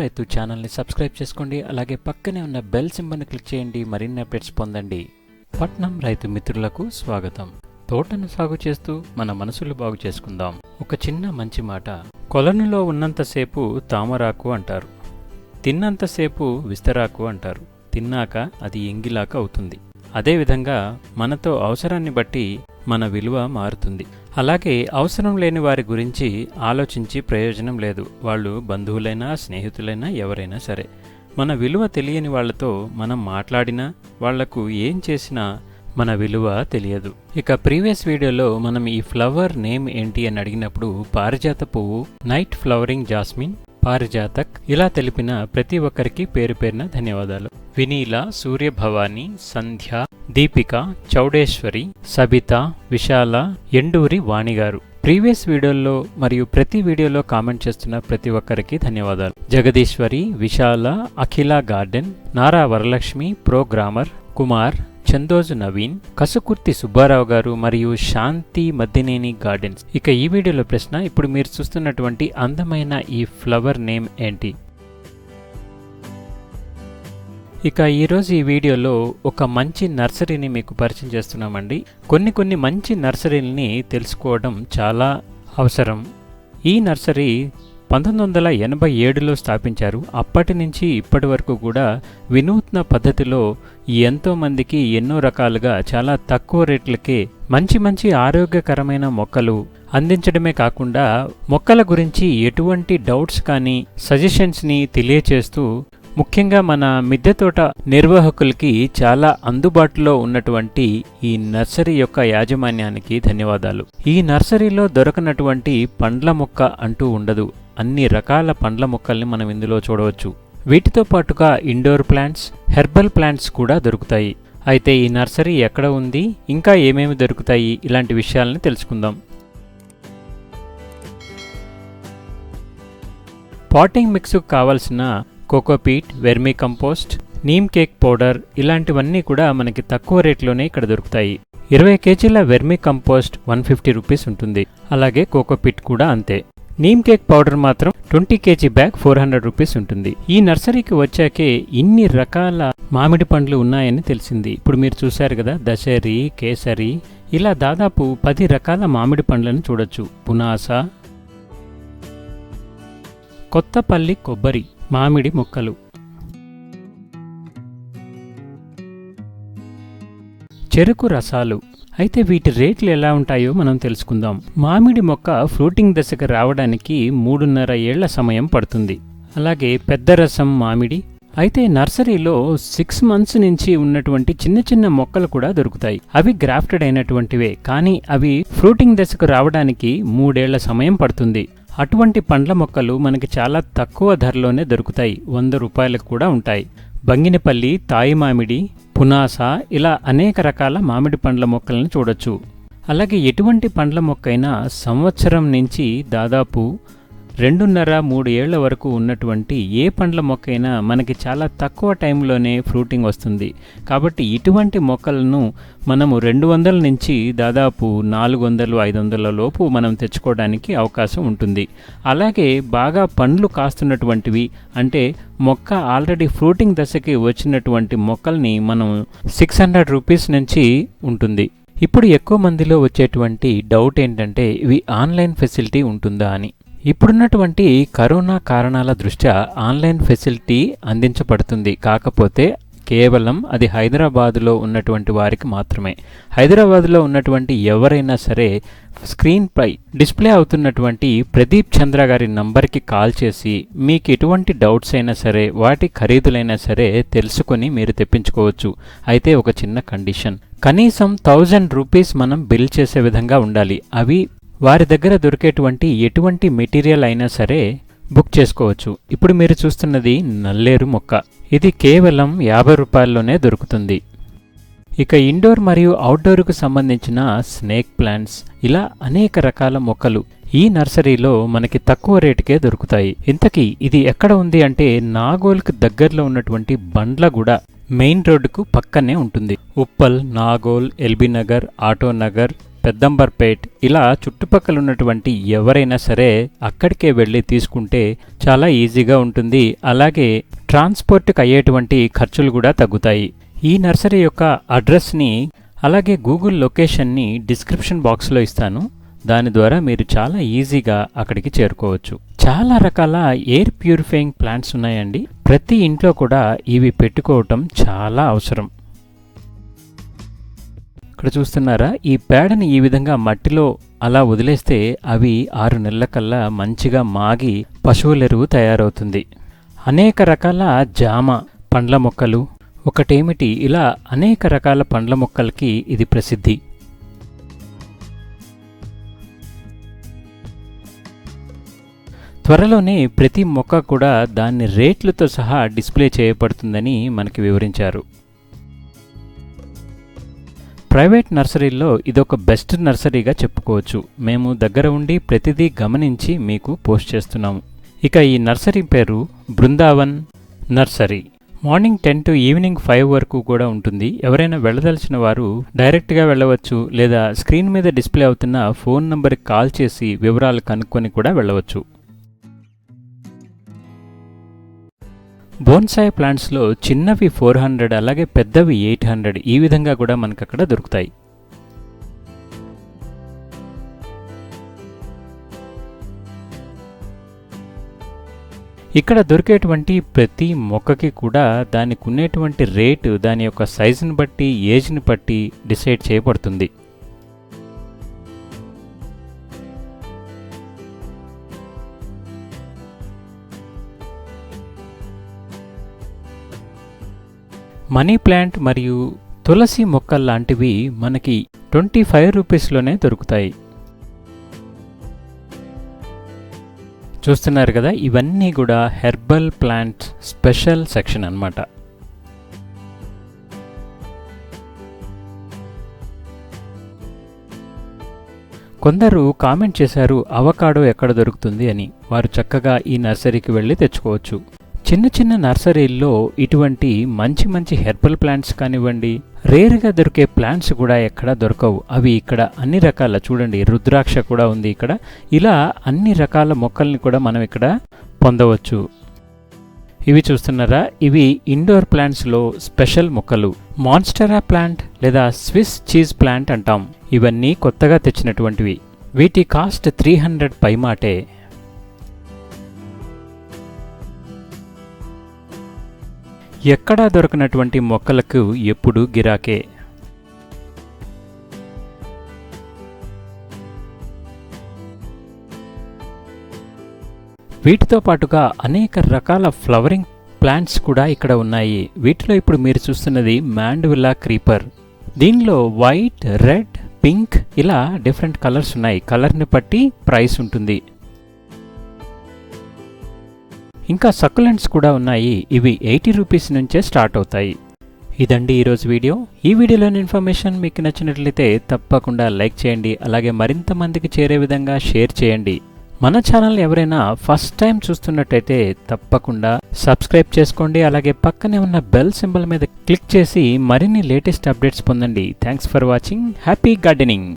రైతు ఛానల్ని సబ్స్క్రైబ్ చేసుకోండి. అలాగే పక్కనే ఉన్న బెల్ సింబల్ని క్లిక్ చేయండి. మరిన్ని అప్డేట్స్ పొందండి. పట్నం రైతు మిత్రులకు స్వాగతం. తోటను సాగు చేస్తూ మన మనసులు బాగు చేసుకుందాం. ఒక చిన్న మంచి మాట, కొలనులో ఉన్నంతసేపు తామరాకు అంటారు, తిన్నంతసేపు విస్తరాకు అంటారు, తిన్నాక అది ఎంగిలాక అవుతుంది. అదేవిధంగా మనతో అవసరాన్ని బట్టి మన విలువ మారుతుంది. అలాగే అవసరం లేని వారి గురించి ఆలోచించి ప్రయోజనం లేదు. వాళ్ళు బంధువులైనా స్నేహితులైనా ఎవరైనా సరే. మన విలువ తెలియని వాళ్లతో మనం మాట్లాడినా వాళ్లకు ఏం చేసినా మన విలువ తెలియదు. ఇక ప్రీవియస్ వీడియోలో మనం ఈ ఫ్లవర్ నేమ్ ఏంటి అని అడిగినప్పుడు పారిజాత పువ్వు, నైట్ ఫ్లవరింగ్ జాస్మిన్, పారిజాతక్ ఇలా తెలిపిన ప్రతి ఒక్కరికి పేరు పేరున ధన్యవాదాలు. వినీల, సూర్యభవాని, సంధ్య, దీపిక, చౌడేశ్వరి, సబిత, విశాల, ఎండూరి వాణిగారు ప్రీవియస్ వీడియోల్లో మరియు ప్రతి వీడియోలో కామెంట్ చేస్తున్న ప్రతి ఒక్కరికి ధన్యవాదాలు. జగదీశ్వరి, విశాల, అఖిల గార్డెన్, నారా వరలక్ష్మి, ప్రోగ్రామర్, కుమార్, చందోజు నవీన్, కసుకుర్తి సుబ్బారావు గారు మరియు శాంతి మద్దినేని గార్డెన్స్. ఇక ఈ వీడియోలో ప్రశ్న, ఇప్పుడు మీరు చూస్తున్నటువంటి అందమైన ఈ ఫ్లవర్ నేమ్ ఏంటి? ఇక ఈరోజు ఈ వీడియోలో ఒక మంచి నర్సరీని మీకు పరిచయం చేస్తున్నామండి. కొన్ని మంచి నర్సరీలని తెలుసుకోవడం చాలా అవసరం. ఈ నర్సరీ 1987లో స్థాపించారు. అప్పటి నుంచి ఇప్పటి వరకు కూడా వినూత్న పద్ధతిలో ఎంతోమందికి ఎన్నో రకాలుగా చాలా తక్కువ రేట్లకే మంచి ఆరోగ్యకరమైన మొక్కలు అందించడమే కాకుండా మొక్కల గురించి ఎటువంటి డౌట్స్ కానీ సజెషన్స్ని తెలియచేస్తూ ముఖ్యంగా మన మిద్దె తోట నిర్వాహకులకి చాలా అందుబాటులో ఉన్నటువంటి ఈ నర్సరీ యొక్క యాజమాన్యానికి ధన్యవాదాలు. ఈ నర్సరీలో దొరకనటువంటి పండ్ల మొక్క అంటూ ఉండదు. అన్ని రకాల పండ్ల మొక్కల్ని మనం ఇందులో చూడవచ్చు. వీటితో పాటుగా ఇండోర్ ప్లాంట్స్, హెర్బల్ ప్లాంట్స్ కూడా దొరుకుతాయి. అయితే ఈ నర్సరీ ఎక్కడ ఉంది, ఇంకా ఏమేమి దొరుకుతాయి, ఇలాంటి విషయాలని తెలుసుకుందాం. పాటింగ్ మిక్స్కు కావాల్సిన cocopeat, vermi compost, neem cake powder ఇలాంటివన్నీ కూడా మనకి తక్కువ రేట్లోనే ఇక్కడ దొరుకుతాయి. 20 కేజీల వెర్మీ కంపోస్ట్ 150 రూపీస్ ఉంటుంది. అలాగే కోకోపీట్ కూడా అంతే. నీమ్ కేక్ పౌడర్ మాత్రం 20 కేజీ బ్యాగ్ 400 రూపీస్ ఉంటుంది. ఈ నర్సరీకి వచ్చాకే ఇన్ని రకాల మామిడి పండ్లు ఉన్నాయని తెలిసింది. ఇప్పుడు మీరు చూశారు కదా, దశరి, కేసరి ఇలా దాదాపు 10 రకాల మామిడి పండ్లను చూడొచ్చు. పునాస, కొత్తపల్లి కొబ్బరి, మామిడి మొక్కలు, చెరుకు రసాలు. అయితే వీటి రేట్లు ఎలా ఉంటాయో మనం తెలుసుకుందాం. మామిడి మొక్క ఫ్రూటింగ్ దశకు రావడానికి 3.5 ఏళ్ల సమయం పడుతుంది. అలాగే పెద్ద రసం మామిడి. అయితే నర్సరీలో 6 మంత్స్ నుంచి ఉన్నటువంటి చిన్న మొక్కలు కూడా దొరుకుతాయి. అవి గ్రాఫ్టెడ్ అయినటువంటివే, కానీ అవి ఫ్రూటింగ్ దశకు రావడానికి 3 ఏళ్ల సమయం పడుతుంది. అటువంటి పండ్ల మొక్కలు మనకి చాలా తక్కువ ధరలోనే దొరుకుతాయి. 100 రూపాయలకు కూడా ఉంటాయి. బంగినపల్లి, తాయి మామిడి, పునాస ఇలా అనేక రకాల మామిడి పండ్ల మొక్కలను చూడొచ్చు. అలాగే ఎటువంటి పండ్ల మొక్కైనా సంవత్సరం నుంచి దాదాపు 2.5-3 ఏళ్ల వరకు ఉన్నటువంటి ఏ పండ్ల మొక్కైనా మనకి చాలా తక్కువ టైంలోనే ఫ్రూటింగ్ వస్తుంది. కాబట్టి ఇటువంటి మొక్కలను మనము 200 నుంచి దాదాపు 400-500 లోపు మనం తెచ్చుకోవడానికి అవకాశం ఉంటుంది. అలాగే బాగా పండ్లు కాస్తున్నటువంటివి అంటే మొక్క ఆల్రెడీ ఫ్రూటింగ్ దశకి వచ్చినటువంటి మొక్కల్ని మనం 600 రూపీస్ నుంచి ఉంటుంది. ఇప్పుడు ఎక్కువ మందిలో వచ్చేటువంటి డౌట్ ఏంటంటే ఇవి ఆన్లైన్ ఫెసిలిటీ ఉంటుందా అని. ఇప్పుడున్నటువంటి కరోనా కారణాల దృష్ట్యా ఆన్లైన్ ఫెసిలిటీ అందించబడుతుంది. కాకపోతే కేవలం అది హైదరాబాదులో ఉన్నటువంటి వారికి మాత్రమే. హైదరాబాదులో ఉన్నటువంటి ఎవరైనా సరే స్క్రీన్పై డిస్ప్లే అవుతున్నటువంటి ప్రదీప్ చంద్ర గారి నంబర్కి కాల్ చేసి మీకు ఎటువంటి డౌట్స్ అయినా సరే, వాటి ఖరీదులైనా సరే తెలుసుకొని మీరు తెప్పించుకోవచ్చు. అయితే ఒక చిన్న కండిషన్, కనీసం 1000 రూపీస్ మనం బిల్ చేసే విధంగా ఉండాలి. అవి వారి దగ్గర దొరికేటువంటి ఎటువంటి మెటీరియల్ అయినా సరే బుక్ చేసుకోవచ్చు. ఇప్పుడు మీరు చూస్తున్నది నల్లేరు మొక్క. ఇది కేవలం 50 రూపాయల్లోనే దొరుకుతుంది. ఇక ఇండోర్ మరియు అవుట్డోర్కు సంబంధించిన స్నేక్ ప్లాంట్స్ ఇలా అనేక రకాల మొక్కలు ఈ నర్సరీలో మనకి తక్కువ రేటుకే దొరుకుతాయి. ఇంతకీ ఇది ఎక్కడ ఉంది అంటే నాగోల్కు దగ్గరలో ఉన్నటువంటి బండ్లగూడ మెయిన్ రోడ్డుకు పక్కనే ఉంటుంది. ఉప్పల్, నాగోల్, ఎల్బీనగర్, ఆటోనగర్, పెద్దంబర్పేట్ ఇలా చుట్టుపక్కల ఉన్నటువంటి ఎవరైనా సరే అక్కడికే వెళ్ళి తీసుకుంటే చాలా ఈజీగా ఉంటుంది. అలాగే ట్రాన్స్పోర్ట్కి అయ్యేటువంటి ఖర్చులు కూడా తగ్గుతాయి. ఈ నర్సరీ యొక్క అడ్రస్ని అలాగే గూగుల్ లొకేషన్ని డిస్క్రిప్షన్ బాక్స్లో ఇస్తాను. దాని ద్వారా మీరు చాలా ఈజీగా అక్కడికి చేరుకోవచ్చు. చాలా రకాల ఎయిర్ ప్యూరిఫైయింగ్ ప్లాంట్స్ ఉన్నాయండి. ప్రతి ఇంట్లో కూడా ఇవి పెట్టుకోవటం చాలా అవసరం. ఇక్కడ చూస్తున్నారా, ఈ పేడని ఈ విధంగా మట్టిలో అలా వదిలేస్తే అవి 6 నెలల కల్లా మంచిగా మాగి పశువులెరువు తయారవుతుంది. అనేక రకాల జామ పండ్ల మొక్కలు, ఒకటేమిటి ఇలా అనేక రకాల పండ్ల మొక్కలకి ఇది ప్రసిద్ధి. త్వరలోనే ప్రతి మొక్క కూడా దాని రేట్లతో సహా డిస్ప్లే చేయబడుతుందని మనకి వివరించారు. ప్రైవేట్ నర్సరీల్లో ఇదొక బెస్ట్ నర్సరీగా చెప్పుకోవచ్చు. మేము దగ్గర ఉండి ప్రతిదీ గమనించి మీకు పోస్ట్ చేస్తున్నాము. ఇక ఈ నర్సరీ పేరు Brindavan nursery. Morning 10 to evening 5 వరకు కూడా ఉంటుంది. ఎవరైనా వెళ్ళదలిచిన వారు డైరెక్ట్గా వెళ్ళవచ్చు, లేదా స్క్రీన్ మీద డిస్ప్లే అవుతున్న ఫోన్ నంబర్కి కాల్ చేసి వివరాలు కనుక్కొని కూడా వెళ్ళవచ్చు. బోన్సాయ్ ప్లాంట్స్లో చిన్నవి 400, అలాగే పెద్దవి 800 ఈ విధంగా కూడా మనకు అక్కడ దొరుకుతాయి. ఇక్కడ దొరికేటువంటి ప్రతి మొక్కకి కూడా దానికి ఉండేటువంటి రేటు దాని యొక్క సైజుని బట్టి, ఏజ్ని బట్టి డిసైడ్ చేయబడుతుంది. మనీ ప్లాంట్ మరియు తులసి మొక్కల్లాంటివి మనకి 25 రూపీస్లోనే దొరుకుతాయి. చూస్తున్నారు కదా, ఇవన్నీ కూడా హెర్బల్ ప్లాంట్స్ స్పెషల్ సెక్షన్ అన్నమాట. కొందరు కామెంట్ చేశారు అవకాడో ఎక్కడ దొరుకుతుంది అని. వారు చక్కగా ఈ నర్సరీకి వెళ్ళి తెచ్చుకోవచ్చు. చిన్న చిన్న నర్సరీల్లో ఇటువంటి మంచి మంచి హెర్బల్ ప్లాంట్స్ కానివ్వండి, రేరుగా దొరికే ప్లాంట్స్ కూడా ఎక్కడ దొరకవు. అవి ఇక్కడ అన్ని రకాల, చూడండి రుద్రాక్ష కూడా ఉంది ఇక్కడ. ఇలా అన్ని రకాల మొక్కల్ని కూడా మనం ఇక్కడ పొందవచ్చు. ఇవి చూస్తున్నారా, ఇవి ఇండోర్ ప్లాంట్స్లో స్పెషల్ మొక్కలు. మాన్స్టెరా ప్లాంట్ లేదా స్విస్ చీజ్ ప్లాంట్ అంటాం. ఇవన్నీ కొత్తగా తెచ్చినటువంటివి. వీటి కాస్ట్ 300 పైమాటే. ఎక్కడా దొరకనటువంటి మొక్కలకు ఎప్పుడూ గిరాకే. వీటితో పాటుగా అనేక రకాల ఫ్లవరింగ్ ప్లాంట్స్ కూడా ఇక్కడ ఉన్నాయి. వీటిలో ఇప్పుడు మీరు చూస్తున్నది మాండవిల్లా క్రీపర్. దీనిలో వైట్, రెడ్, పింక్ ఇలా డిఫరెంట్ కలర్స్ ఉన్నాయి. కలర్ని బట్టి ప్రైస్ ఉంటుంది. ఇంకా సక్యులెంట్స్ కూడా ఉన్నాయి. ఇవి 80 రూపీస్ నుంచే స్టార్ట్ అవుతాయి. ఇదండి ఈరోజు వీడియో. ఈ వీడియోలోని ఇన్ఫర్మేషన్ మీకు నచ్చినట్లయితే తప్పకుండా లైక్ చేయండి. అలాగే మరింత మందికి చేరే విధంగా షేర్ చేయండి. మన ఛానల్ ఎవరైనా ఫస్ట్ టైం చూస్తున్నట్టయితే తప్పకుండా సబ్స్క్రైబ్ చేసుకోండి. అలాగే పక్కనే ఉన్న బెల్ సింబల్ మీద క్లిక్ చేసి మరిన్ని లేటెస్ట్ అప్డేట్స్ పొందండి. Thanks for watching. Happy gardening.